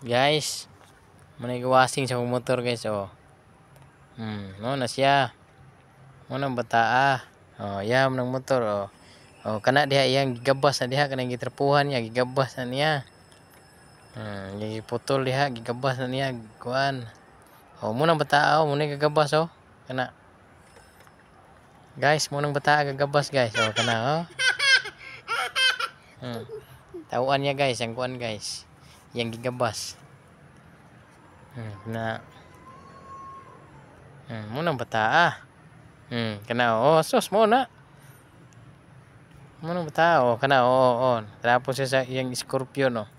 Guys, manay-wasing sa motor guys oh. Mo na siya. Mo nang bataa. Oh, yam ng motor oh. Oh, kana diha iyang gigabas na diha kanang gitrapuhan niya, gigabas na niya. Giputol diha, gigabas na niya kuan. Oh, mo nang bataa oh, mo na gagabas oh. Kana. Guys, mo nang bataa gagabas guys. Oh, kana oh. Tawuan niya guys, ang kuan guys. Yang gigabas. Na. Mo nang bataa. Kana oh, sus mo na. Mo nang bataa oh, kana oh. Tapos siya sa iyang Scorpio no.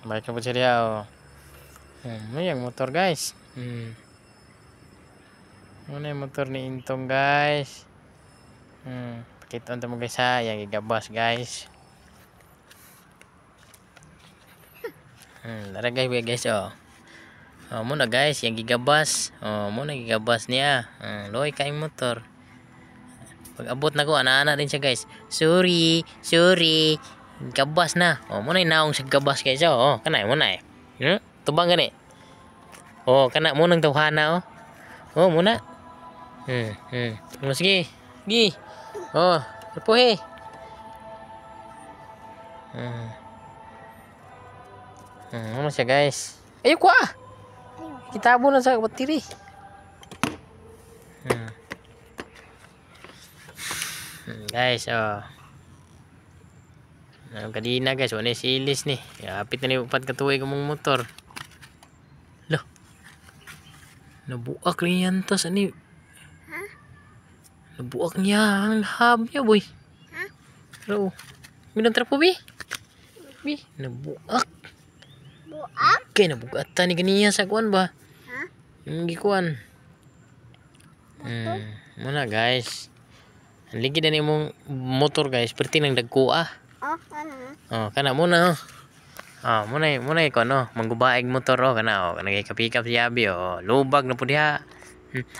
Balik na po siya oh. Mo yung motor guys. Mo na yung motor ni Intong guys. Pakita mo guys ha, yung gigabas guys. Laragay guys oh. Oh, muna guys, yung gigabas. Oh, muna gigabas niya. Loy kaing motor. Pag abot na ko, ana-ana din siya guys. Sorry. Gabas na. Oh, muna inaong sa gabas guys oh. Kanay muna eh. Tubang gani. Oh, kana mo nang tawhana oh. Oh, muna. Sige. Gi. Oh, puhi. Ano siya guys? Ayoko ah. Kitabo na sa battery. Guys, oh. Kadina guys, wala silis ni. Kapit na ni upat katuig mong motor. Loh. Nabuak niyan tas ani. Nabuak niya ang hub niya boy. Pero, minang trapo bi. Nabuak. Kaya nabugatan ni ganiya sa kuan ba? Yung gikuan. Muna guys. Ang ligid na ni mong motor guys, perti nang dagko ah. Oh, kana muna oh. Muna ko no, manggubaig motor oh kana oh, kana kay kapikap si Abi oh. Lubag na po diha.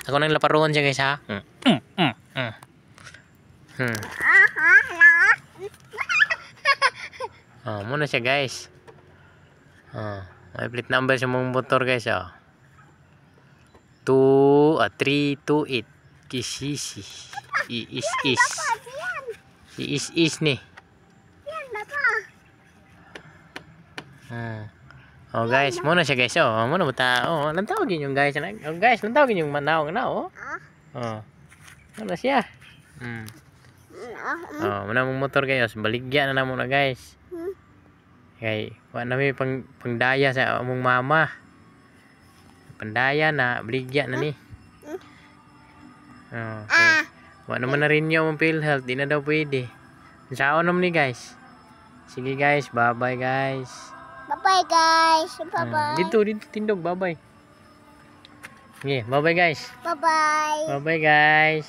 Ako nang laparon siya guys ha. Muna siya guys. May plate number sa mong motor guys oh. 328 kisisi. Is ni. Oh guys, muna siya guys oh. Muna bata oh, nantawagin yung guys. Oh guys, nantawagin yung manaw na oh. Muna siya. Muna mong motor guys, baligya na muna guys. Kay, wa na may pangdaya sa among mama. Pandaya na, baligya na ni. Okay. Wa naman na rin yung PhilHealth, di na daw pwede. Saan naman ni guys? Sige guys, bye-bye guys. Bye-bye guys. Bye-bye. Dito tindog, bye-bye. Okay, bye-bye guys. Bye-bye. Bye-bye guys.